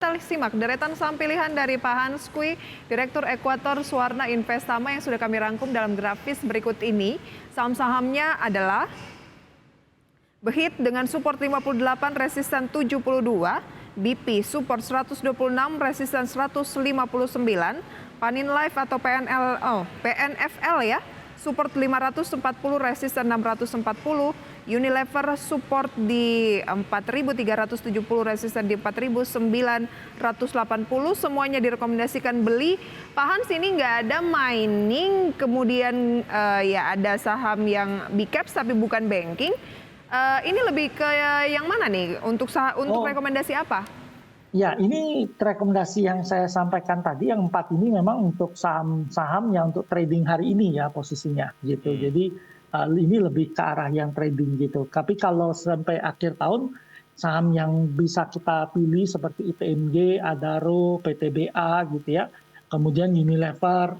Kita simak deretan saham pilihan dari Pak Hans Kui, Direktur Ekuator Suwarna Investama yang sudah kami rangkum dalam grafis berikut ini. Saham-sahamnya adalah Behit dengan support 58, resisten 72, BP support 126, resisten 159, Panin Life atau PNFL ya, support 540, resisten 640, Unilever support di 4.370, resisten di 4.980, semuanya direkomendasikan beli. Pak Hans, ini nggak ada mining, kemudian ya ada saham yang big caps tapi bukan banking. Ini lebih ke yang mana nih untuk rekomendasi apa? Ya, ini rekomendasi yang saya sampaikan tadi, yang 4 ini memang untuk saham-saham yang untuk trading hari ini ya posisinya gitu. Jadi ini lebih ke arah yang trading gitu. Tapi kalau sampai akhir tahun, saham yang bisa kita pilih seperti IPMG, Adaro, PTBA gitu ya. Kemudian Unilever,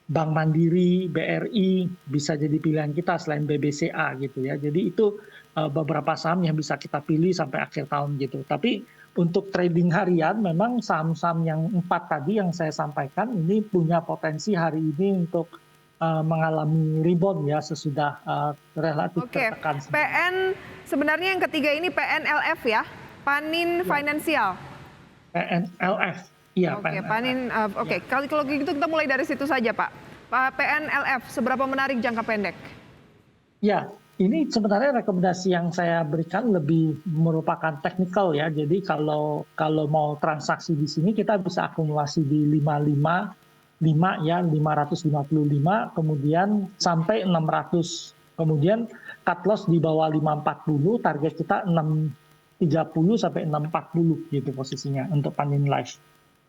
Bank Mandiri, BRI bisa jadi pilihan kita selain BBCA gitu ya. Jadi itu beberapa saham yang bisa kita pilih sampai akhir tahun gitu. Tapi untuk trading harian memang saham-saham yang 4 tadi yang saya sampaikan ini punya potensi hari ini untuk mengalami rebound ya sesudah relatif tertekan. PN sebenarnya yang ketiga ini PNLF ya, Panin Financial. PNLF. Iya, Oke, Panin. Oke, kalau gitu kita mulai dari situ saja, Pak. PNLF seberapa menarik jangka pendek? Ya, ini sebenarnya rekomendasi yang saya berikan lebih merupakan teknikal ya. Jadi kalau mau transaksi di sini kita bisa akumulasi di 555 ya, 555 kemudian sampai 600. Kemudian cut loss di bawah 540, target kita 630 sampai 640 gitu posisinya untuk Panin Life.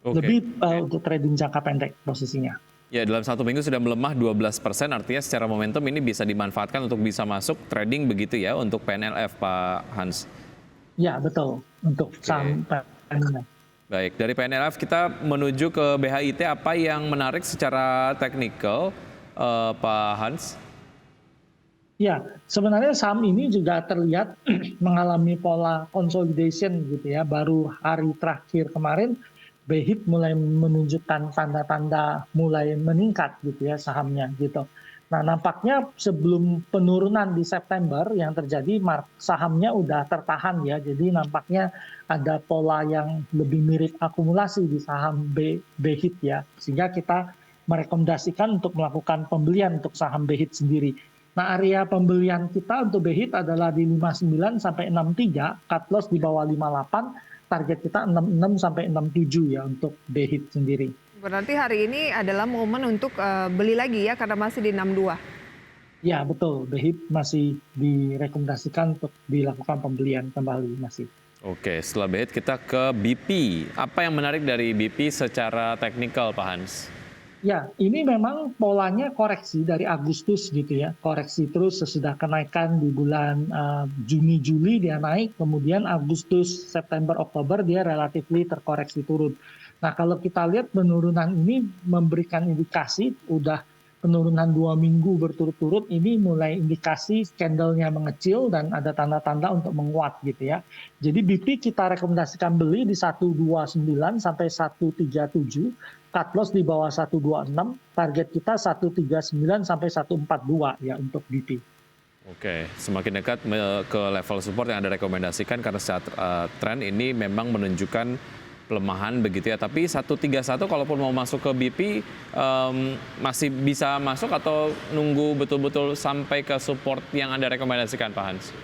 Lebih untuk trading jangka pendek posisinya. Ya, dalam 1 minggu sudah melemah 12%, artinya secara momentum ini bisa dimanfaatkan untuk bisa masuk trading begitu ya untuk PNLF, Pak Hans? Ya, betul. Untuk saham PNLF. Baik, dari PNLF kita menuju ke BHIT, apa yang menarik secara teknikal, Pak Hans? Ya, sebenarnya saham ini juga terlihat mengalami pola consolidation gitu ya. Baru hari terakhir kemarin, BHIT mulai menunjukkan tanda-tanda mulai meningkat gitu ya sahamnya gitu. Nah, nampaknya sebelum penurunan di September yang terjadi sahamnya udah tertahan ya. Jadi nampaknya ada pola yang lebih mirip akumulasi di saham BHIT ya. Sehingga kita merekomendasikan untuk melakukan pembelian untuk saham BHIT sendiri. Nah, area pembelian kita untuk BHIT adalah di 59 sampai 63, cut loss di bawah 58. Target kita 66 sampai 67 ya untuk BHIT sendiri. Berarti hari ini adalah momen untuk beli lagi ya karena masih di 62. Ya, betul. BHIT masih direkomendasikan untuk dilakukan pembelian kembali masih. Oke, setelah BHIT kita ke BP. Apa yang menarik dari BP secara teknikal, Pak Hans? Ya, ini memang polanya koreksi dari Agustus gitu ya. Koreksi terus sesudah kenaikan di bulan Juni-Juli dia naik, kemudian Agustus, September, Oktober dia relatif terkoreksi turun. Nah, kalau kita lihat penurunan ini memberikan indikasi udah penurunan 2 minggu berturut-turut, ini mulai indikasi candle-nya mengecil dan ada tanda-tanda untuk menguat gitu ya. Jadi BP kita rekomendasikan beli di 129 sampai 137. Cut loss di bawah 126, target kita 139 sampai 142 ya untuk BP. Oke, semakin dekat ke level support yang Anda rekomendasikan karena secara tren ini memang menunjukkan pelemahan begitu ya. Tapi 131 kalaupun mau masuk ke BP masih bisa masuk atau nunggu betul-betul sampai ke support yang Anda rekomendasikan, Pak Hans?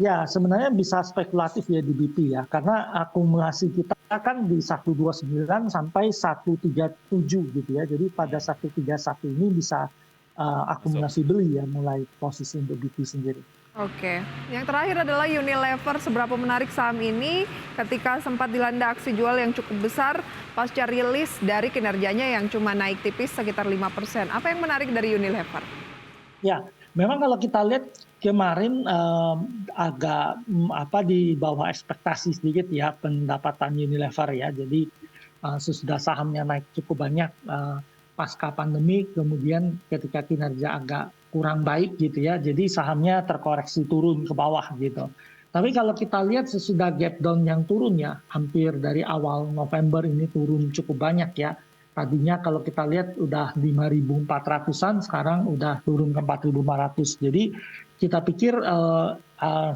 Ya, sebenarnya bisa spekulatif ya di BP ya, karena akumulasi kita kan di 129 sampai 137 gitu ya. Jadi pada 131 ini bisa akumulasi beli ya, mulai posisi untuk BP sendiri. Oke, yang terakhir adalah Unilever. Seberapa menarik saham ini ketika sempat dilanda aksi jual yang cukup besar pasca rilis dari kinerjanya yang cuma naik tipis sekitar 5%. Apa yang menarik dari Unilever? Ya, memang kalau kita lihat kemarin agak di bawah ekspektasi sedikit ya pendapatan Unilever ya. Jadi sesudah sahamnya naik cukup banyak pasca pandemi, kemudian ketika kinerja agak kurang baik gitu ya. Jadi sahamnya terkoreksi turun ke bawah gitu. Tapi kalau kita lihat sesudah gap down yang turun ya, hampir dari awal November ini turun cukup banyak ya. Tadinya kalau kita lihat udah 5.400-an, sekarang udah turun ke 4.500. Jadi kita pikir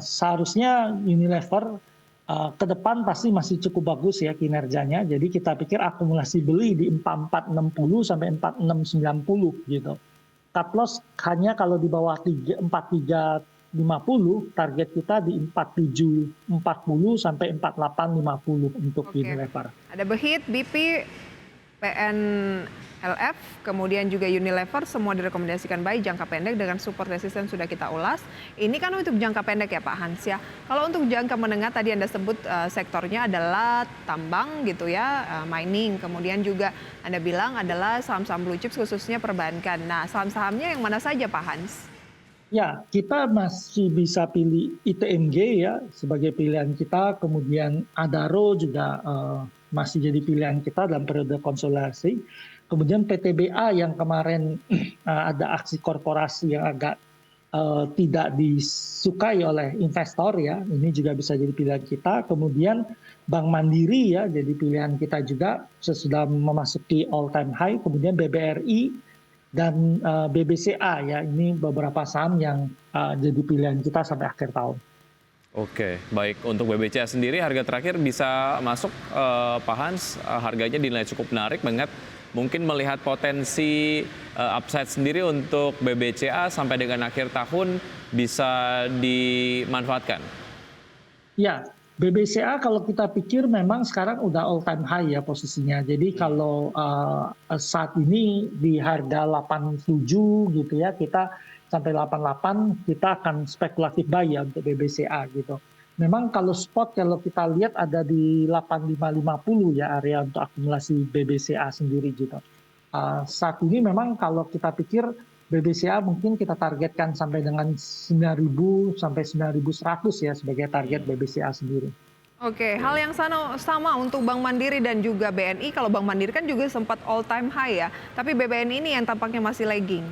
seharusnya Unilever ke depan pasti masih cukup bagus ya kinerjanya. Jadi kita pikir akumulasi beli di 4460 sampai 4690 gitu. Cut loss hanya kalau di bawah 4350, target kita di 4740 sampai 4850 untuk Oke. Unilever. Ada Behit, BP, PNLF, kemudian juga Unilever, semua direkomendasikan buy jangka pendek dengan support resisten sudah kita ulas. Ini kan untuk jangka pendek ya Pak Hans ya. Kalau untuk jangka menengah tadi Anda sebut sektornya adalah tambang gitu ya, mining, kemudian juga Anda bilang adalah saham-saham blue chips khususnya perbankan. Nah, saham-sahamnya yang mana saja Pak Hans? Ya, kita masih bisa pilih ITMG ya sebagai pilihan kita, kemudian Adaro juga masih jadi pilihan kita dalam periode konsolidasi. Kemudian PTBA yang kemarin ada aksi korporasi yang agak tidak disukai oleh investor ya, ini juga bisa jadi pilihan kita. Kemudian Bank Mandiri ya jadi pilihan kita juga sesudah memasuki all time high. Kemudian BBRI dan BBCA ya, ini beberapa saham yang jadi pilihan kita sampai akhir tahun. Oke, baik. Untuk BBCA sendiri harga terakhir bisa masuk Pak Hans, harganya dinilai cukup menarik banget. Mungkin melihat potensi upside sendiri untuk BBCA sampai dengan akhir tahun bisa dimanfaatkan. Ya, BBCA kalau kita pikir memang sekarang udah all time high ya posisinya. Jadi kalau saat ini di harga 87 gitu ya, kita sampai 88 kita akan spekulatif buy ya untuk BBCA gitu. Memang kalau spot kalau kita lihat ada di 8550 ya area untuk akumulasi BBCA sendiri gitu. Saat ini memang kalau kita pikir BBCA mungkin kita targetkan sampai dengan 9.000 sampai 9.100 ya sebagai target BBCA sendiri. Oke, hal yang sama untuk Bank Mandiri dan juga BNI. Kalau Bank Mandiri kan juga sempat all time high ya, tapi BBNI ini yang tampaknya masih lagging.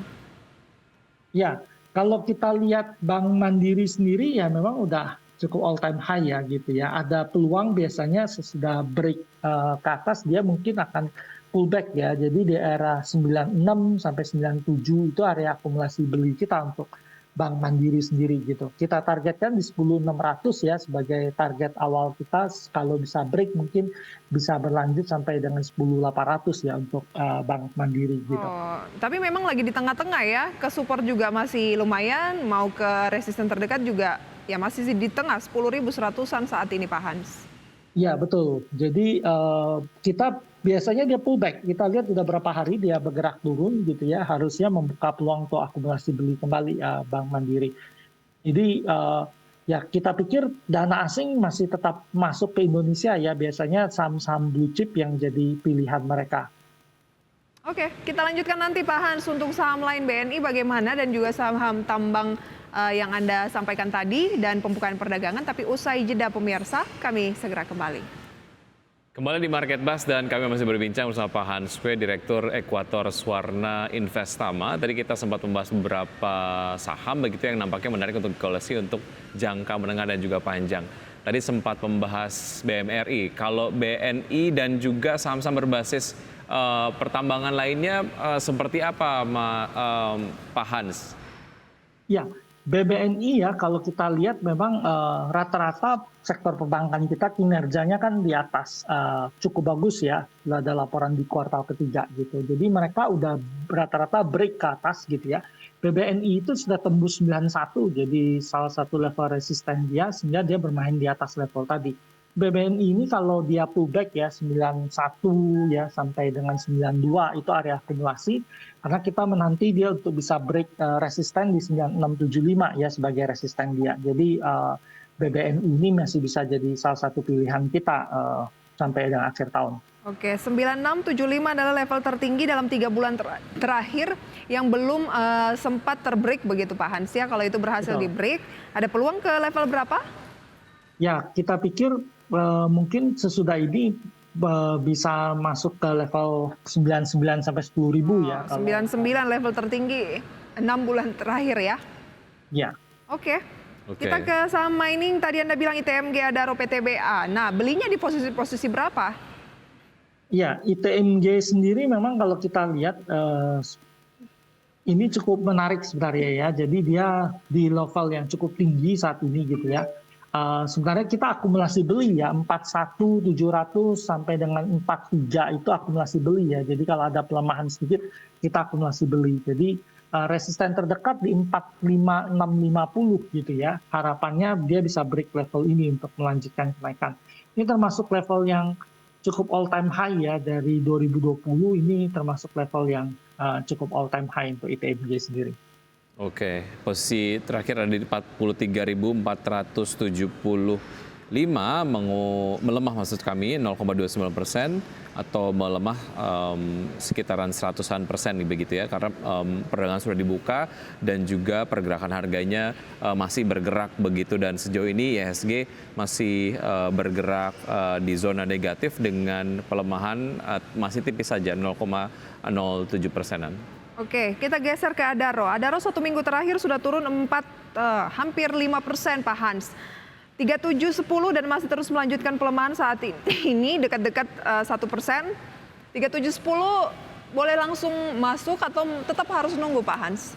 Ya, kalau kita lihat Bank Mandiri sendiri ya memang udah cukup all time high ya gitu ya. Ada peluang biasanya sesudah break ke atas dia mungkin akan pullback ya. Jadi di era 96 sampai 97 itu area akumulasi beli kita untuk Bank Mandiri sendiri gitu. Kita targetkan di 10.600 ya sebagai target awal kita. Kalau bisa break mungkin bisa berlanjut sampai dengan 10.800 ya untuk Bank Mandiri gitu. Oh, tapi memang lagi di tengah-tengah ya, ke support juga masih lumayan, mau ke resisten terdekat juga ya masih di tengah 10.100-an saat ini Pak Hans. Ya betul, jadi kita biasanya dia pullback, kita lihat udah berapa hari dia bergerak turun gitu ya, harusnya membuka peluang untuk akumulasi beli kembali Bank Mandiri. Jadi ya kita pikir dana asing masih tetap masuk ke Indonesia ya, biasanya saham-saham blue chip yang jadi pilihan mereka. Oke, kita lanjutkan nanti Pak Hans untuk saham lain BNI bagaimana dan juga saham tambang yang Anda sampaikan tadi dan pembukaan perdagangan, tapi usai jeda pemirsa, kami segera kembali. Kembali di Market Buzz dan kami masih berbincang bersama Pak Hans Kue, Direktur Ekuator Swarna Investama. Tadi kita sempat membahas beberapa saham begitu yang nampaknya menarik untuk koleksi untuk jangka menengah dan juga panjang. Tadi sempat membahas BMRI, kalau BNI dan juga saham-saham berbasis pertambangan lainnya seperti apa Pak Hans? Ya, BBNI ya kalau kita lihat memang rata-rata sektor perbankan kita kinerjanya kan di atas cukup bagus ya, ada laporan di kuartal ketiga gitu. Jadi mereka udah rata-rata break ke atas gitu ya. BBNI itu sudah tembus 91 jadi salah satu level resisten dia sehingga dia bermain di atas level tadi. BBNI ini kalau dia pullback ya 91 ya sampai dengan 92 itu area akumulasi karena kita menanti dia untuk bisa break resisten di 9675 ya sebagai resisten dia. Jadi BBNI ini masih bisa jadi salah satu pilihan kita sampai dengan akhir tahun. Oke, 9675 adalah level tertinggi dalam 3 bulan terakhir yang belum sempat terbreak begitu Pak Hans ya. Kalau itu berhasil di break, ada peluang ke level berapa? Ya, kita pikir mungkin sesudah ini bisa masuk ke level 99 sampai 10.000 ya. 99 level tertinggi 6 bulan terakhir ya? Ya. Oke. Oke. Kita ke saham mining, tadi Anda bilang ITMG, Adaro, PTBA. Nah, belinya di posisi berapa? Ya, ITMG sendiri memang kalau kita lihat ini cukup menarik sebenarnya ya. Jadi dia di level yang cukup tinggi saat ini gitu ya. Sebenarnya kita akumulasi beli ya 41.700 sampai dengan 43 itu akumulasi beli ya. Jadi kalau ada pelemahan sedikit kita akumulasi beli. Jadi resisten terdekat di 45650 gitu ya. Harapannya dia bisa break level ini untuk melanjutkan kenaikan. Ini termasuk level yang cukup all time high ya dari 2020, ini termasuk level yang cukup all time high untuk ITMG sendiri. Oke, posisi terakhir ada di 43.475, melemah maksud kami 0,29% atau melemah sekitaran 100% begitu ya, karena perdagangan sudah dibuka dan juga pergerakan harganya masih bergerak begitu, dan sejauh ini IHSG masih bergerak di zona negatif dengan pelemahan masih tipis saja 0,07%-an. Oke, kita geser ke Adaro. Adaro 1 minggu terakhir sudah turun hampir 5% Pak Hans. 3710 dan masih terus melanjutkan pelemahan saat ini dekat-dekat 1%. 3710 boleh langsung masuk atau tetap harus nunggu Pak Hans?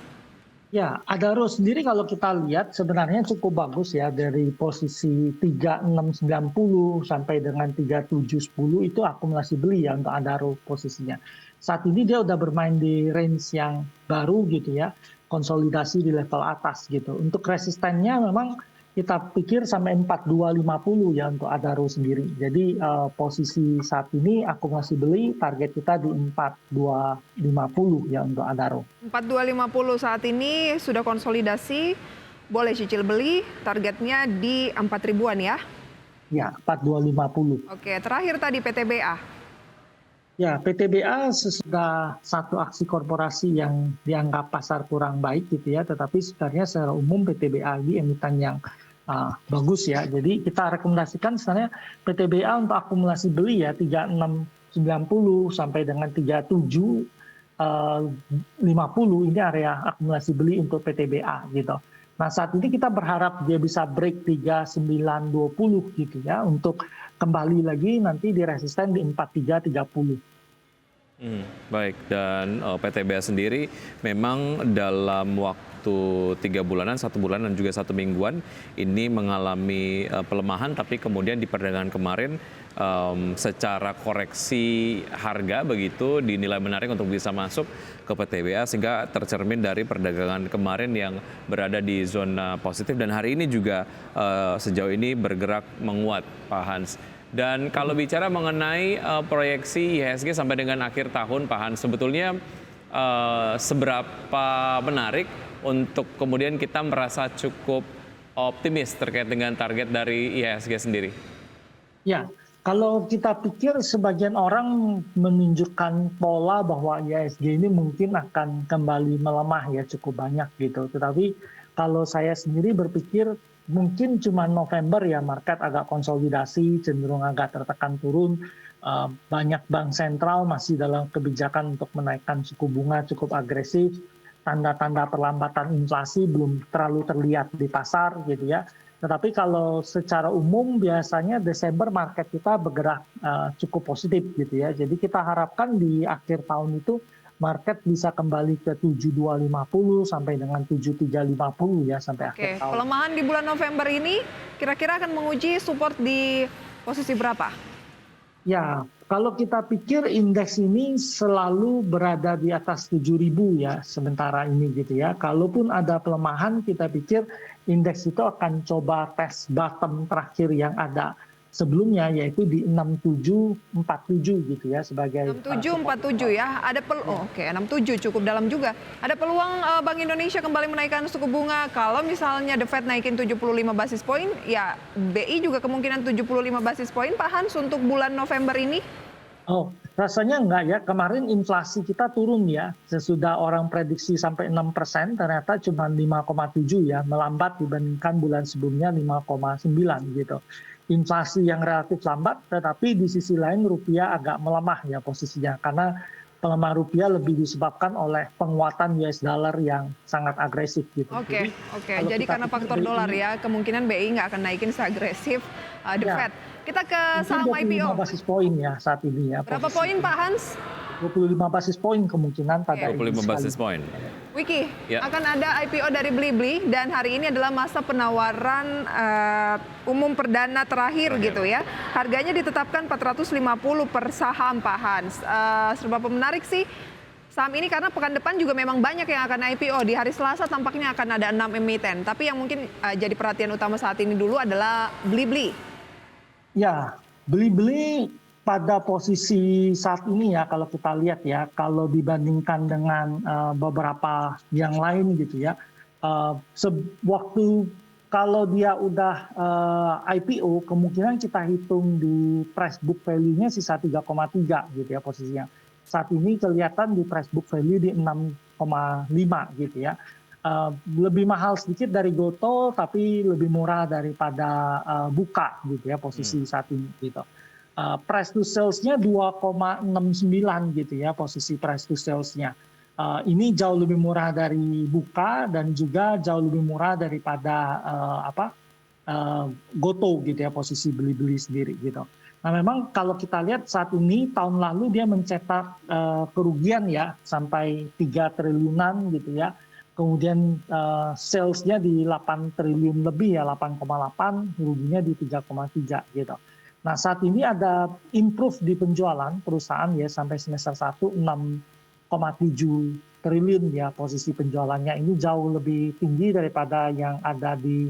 Ya, Adaro sendiri kalau kita lihat sebenarnya cukup bagus ya, dari posisi 3690 sampai dengan 3710 itu akumulasi beli ya untuk Adaro posisinya. Saat ini dia udah bermain di range yang baru gitu ya, konsolidasi di level atas gitu. Untuk resistennya memang kita pikir sampai 4250 ya untuk Adaro sendiri. Jadi posisi saat ini akumulasi beli, target kita di 4250 ya untuk Adaro. 4250 saat ini sudah konsolidasi, boleh cicil beli, targetnya di 4 ribuan ya? Ya, 4250. Oke, terakhir tadi PTBA. Ya, PTBA sesudah satu aksi korporasi yang dianggap pasar kurang baik gitu ya, tetapi sebenarnya secara umum PTBA ini emiten yang bagus ya. Jadi kita rekomendasikan sebenarnya PTBA untuk akumulasi beli ya 3690 sampai dengan 3750 ini area akumulasi beli untuk PTBA gitu. Nah saat ini kita berharap dia bisa break 3920 gitu ya untuk kembali lagi nanti di resisten di 4330. Baik, dan PTBA sendiri memang dalam waktu 3 bulanan, 1 bulan dan juga 1 mingguan ini mengalami pelemahan, tapi kemudian di perdagangan kemarin secara koreksi harga begitu dinilai menarik untuk bisa masuk ke PTBA sehingga tercermin dari perdagangan kemarin yang berada di zona positif, dan hari ini juga sejauh ini bergerak menguat Pak Hans. Dan kalau bicara mengenai proyeksi IHSG sampai dengan akhir tahun Pak Hans, sebetulnya seberapa menarik untuk kemudian kita merasa cukup optimis terkait dengan target dari IHSG sendiri? Ya, kalau kita pikir sebagian orang menunjukkan pola bahwa IHSG ini mungkin akan kembali melemah ya cukup banyak gitu. Tetapi kalau saya sendiri berpikir mungkin cuma November ya market agak konsolidasi, cenderung agak tertekan turun. Banyak bank sentral masih dalam kebijakan untuk menaikkan suku bunga cukup agresif. Tanda-tanda perlambatan inflasi belum terlalu terlihat di pasar gitu ya. Tetapi kalau secara umum biasanya Desember market kita bergerak cukup positif gitu ya. Jadi kita harapkan di akhir tahun itu market bisa kembali ke 7250 sampai dengan 7350 ya sampai akhir tahun. Pelemahan di bulan November ini kira-kira akan menguji support di posisi berapa? Ya, kalau kita pikir indeks ini selalu berada di atas 7.000 ya sementara ini gitu ya. Kalaupun ada pelemahan kita pikir indeks itu akan coba tes bottom terakhir yang ada sebelumnya yaitu di 6747 gitu ya sebagai 6747 ya. Ada oke, 67 cukup dalam juga. Ada peluang Bank Indonesia kembali menaikkan suku bunga kalau misalnya The Fed naikin 75 basis point, ya BI juga kemungkinan 75 basis point Pak Hans untuk bulan November ini? Oh, rasanya enggak ya. Kemarin inflasi kita turun ya. Sesudah orang prediksi sampai 6%, ternyata cuma 5,7 ya, melambat dibandingkan bulan sebelumnya 5,9 gitu. Inflasi yang relatif lambat, tetapi di sisi lain rupiah agak melemah ya posisinya karena pelemahan rupiah lebih disebabkan oleh penguatan US dollar yang sangat agresif gitu. Oke. kalau Jadi kita karena faktor BI dolar ya, kemungkinan BI nggak akan naikin seagresif The ya Fed. Kita ke mungkin saham 25 IPO. basis poin ya saat ini ya Berapa posisi. poin Pak Hans? 25 basis poin kemungkinan pada Oke. 25 basis poin. Wiki, Ya. akan ada IPO dari Blibli dan hari ini adalah masa penawaran umum perdana terakhir gitu ya. Harganya ditetapkan 450 per saham Pak Hans. Seberapa menarik sih saham ini karena pekan depan juga memang banyak yang akan IPO. Di hari Selasa tampaknya akan ada 6 emiten. Tapi yang mungkin jadi perhatian utama saat ini dulu adalah Blibli. Ya, Blibli pada posisi saat ini ya kalau kita lihat ya, kalau dibandingkan dengan beberapa yang lain gitu ya, waktu kalau dia udah IPO, kemungkinan kita hitung di price book value-nya sisa 3,3 gitu ya posisinya. Saat ini kelihatan di price book value di 6,5 gitu ya. Lebih mahal sedikit dari Goto, tapi lebih murah daripada Buka gitu ya posisi saat ini gitu. Price to sales-nya 2,69 gitu ya posisi price to sales-nya. Ini jauh lebih murah dari Buka dan juga jauh lebih murah daripada Goto gitu ya posisi beli-beli sendiri gitu. Nah memang kalau kita lihat saat ini tahun lalu dia mencetak kerugian ya sampai 3 triliunan gitu ya. Kemudian sales-nya di 8 triliun lebih ya 8,8, ruginya di 3,3 gitu. Nah saat ini ada improve di penjualan perusahaan ya sampai semester 1 6,7 triliun ya posisi penjualannya ini jauh lebih tinggi daripada yang ada di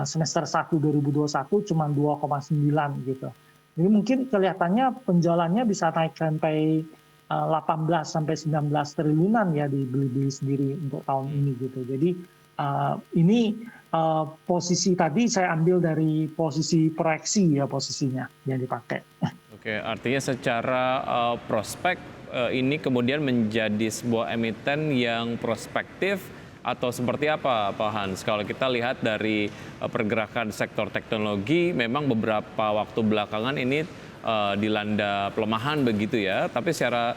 semester 1 2021 cuma 2,9 gitu. Jadi mungkin kelihatannya penjualannya bisa naik sampai 18 sampai 19 triliunan ya di Blibli sendiri untuk tahun ini gitu. Jadi ini posisi tadi saya ambil dari posisi proyeksi ya posisinya yang dipakai. Oke, artinya secara prospek ini kemudian menjadi sebuah emiten yang prospektif atau seperti apa Pak Hans? Kalau kita lihat dari pergerakan sektor teknologi, memang beberapa waktu belakangan ini dilanda pelemahan begitu ya. Tapi secara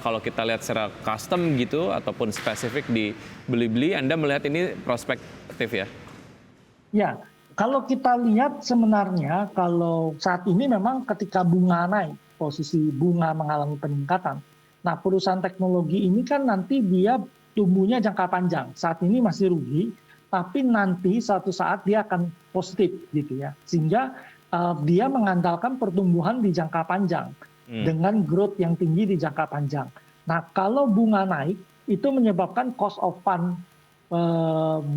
kalau kita lihat secara custom gitu ataupun spesifik di Blibli, Anda melihat ini prospektif ya? Ya, kalau kita lihat sebenarnya kalau saat ini memang ketika bunga naik, posisi bunga mengalami peningkatan. Nah perusahaan teknologi ini kan nanti dia tumbuhnya jangka panjang. Saat ini masih rugi, tapi nanti suatu saat dia akan positif gitu ya. Sehingga dia mengandalkan pertumbuhan di jangka panjang dengan growth yang tinggi di jangka panjang. Nah kalau bunga naik itu menyebabkan cost of fund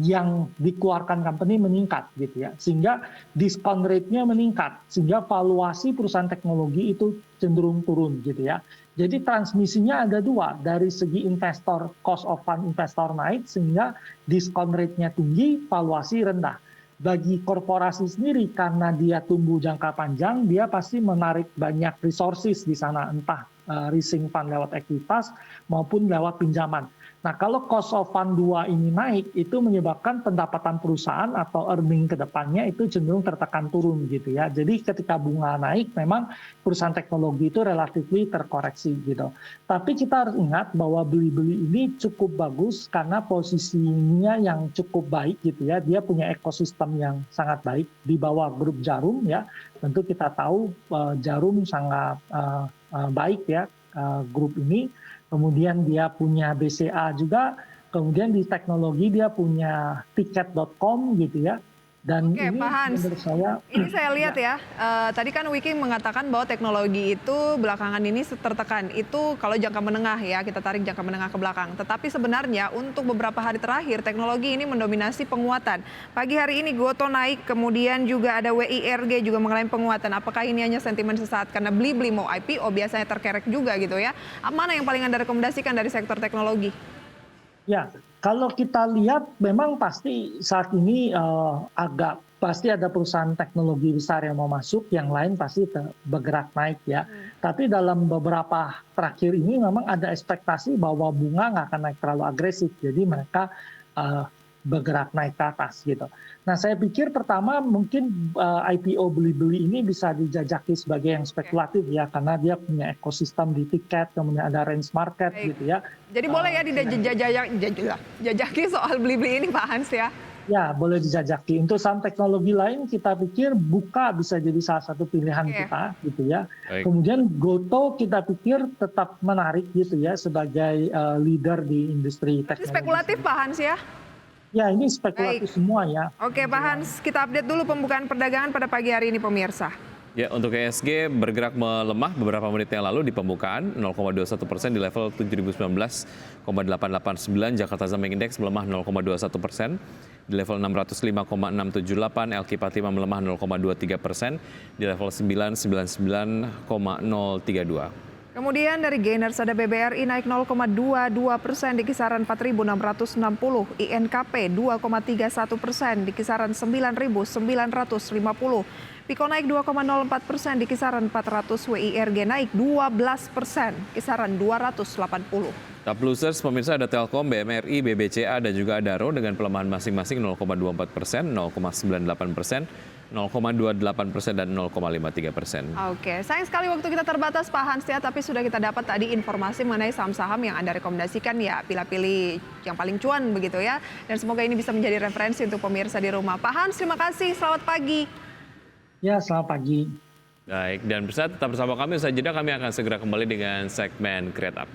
yang dikeluarkan company meningkat gitu ya, sehingga diskon rate-nya meningkat, sehingga valuasi perusahaan teknologi itu cenderung turun gitu ya. Jadi transmisinya ada dua, dari segi investor, cost of fund investor naik sehingga diskon rate-nya tinggi, valuasi rendah. Bagi korporasi sendiri karena dia tumbuh jangka panjang, dia pasti menarik banyak resources di sana, entah raising fund lewat ekuitas maupun lewat pinjaman. Nah kalau cost of fund 2 ini naik, itu menyebabkan pendapatan perusahaan atau earning ke depannya itu cenderung tertekan turun gitu ya. Jadi ketika bunga naik, memang perusahaan teknologi itu relatif terkoreksi gitu. Tapi kita harus ingat bahwa Blibli ini cukup bagus karena posisinya yang cukup baik gitu ya. Dia punya ekosistem yang sangat baik di bawah grup Jarum ya. Tentu kita tahu Jarum sangat baik ya grup ini. Kemudian dia punya BCA juga, kemudian di teknologi dia punya tiket.com gitu ya. Dan Oke, ini Pak Hans, menurut saya, ini saya lihat ya, tadi kan Wiki mengatakan bahwa teknologi itu belakangan ini tertekan. Itu kalau jangka menengah ya, kita tarik jangka menengah ke belakang. Tetapi sebenarnya untuk beberapa hari terakhir teknologi ini mendominasi penguatan. Pagi hari ini Goto naik, kemudian juga ada WIRG juga mengalami penguatan. Apakah ini hanya sentimen sesaat karena Blibli mau IPO biasanya terkerek juga gitu ya? Mana yang paling Anda rekomendasikan dari sektor teknologi? ya, kalau kita lihat memang pasti saat ini pasti ada perusahaan teknologi besar yang mau masuk, yang lain pasti bergerak naik ya. Tapi dalam beberapa terakhir ini memang ada ekspektasi bahwa bunga nggak akan naik terlalu agresif. Jadi mereka bergerak naik ke atas gitu. Nah saya pikir pertama mungkin IPO beli-beli ini bisa dijajaki sebagai yang spekulatif ya, karena dia punya ekosistem di tiket, kemudian ada range market gitu ya. Jadi boleh ya dijajaki soal beli-beli ini Pak Hans ya? Ya, boleh dijajaki. Untuk saham teknologi lain kita pikir Buka bisa jadi salah satu pilihan kita gitu ya. Baik. Kemudian Goto kita pikir tetap menarik gitu ya sebagai leader di industri teknologi. Ini spekulatif Pak Hans ya? Ya, ini spekulatif semua ya. Oke Pak Hans, kita update dulu pembukaan perdagangan pada pagi hari ini pemirsa. Ya, untuk IHSG bergerak melemah beberapa menit yang lalu di pembukaan 0,21% di level 7.019,889. Jakarta Zameng Index melemah 0,21% di level 605,678. LQ45 melemah 0,23% di level 999,032. Kemudian dari gainers ada BBRI naik 0,22% di kisaran 4.660, INKP 2,31% di kisaran 9.950, Piko naik 2,04% di kisaran 400, WIRG naik 12% kisaran 280. Top losers pemirsa ada Telkom, BMRI, BBCA dan juga Adaro dengan pelemahan masing-masing 0,24%, 0,98%, 0,28% dan 0,53%. Oke, sayang sekali waktu kita terbatas Pak Hans ya, tapi sudah kita dapat tadi informasi mengenai saham-saham yang Anda rekomendasikan ya, pilih-pilih yang paling cuan begitu ya. Dan semoga ini bisa menjadi referensi untuk pemirsa di rumah. Pak Hans, terima kasih, selamat pagi. Ya, selamat pagi. Baik, dan pemirsa tetap bersama kami, usai jeda kami akan segera kembali dengan segmen Create Up.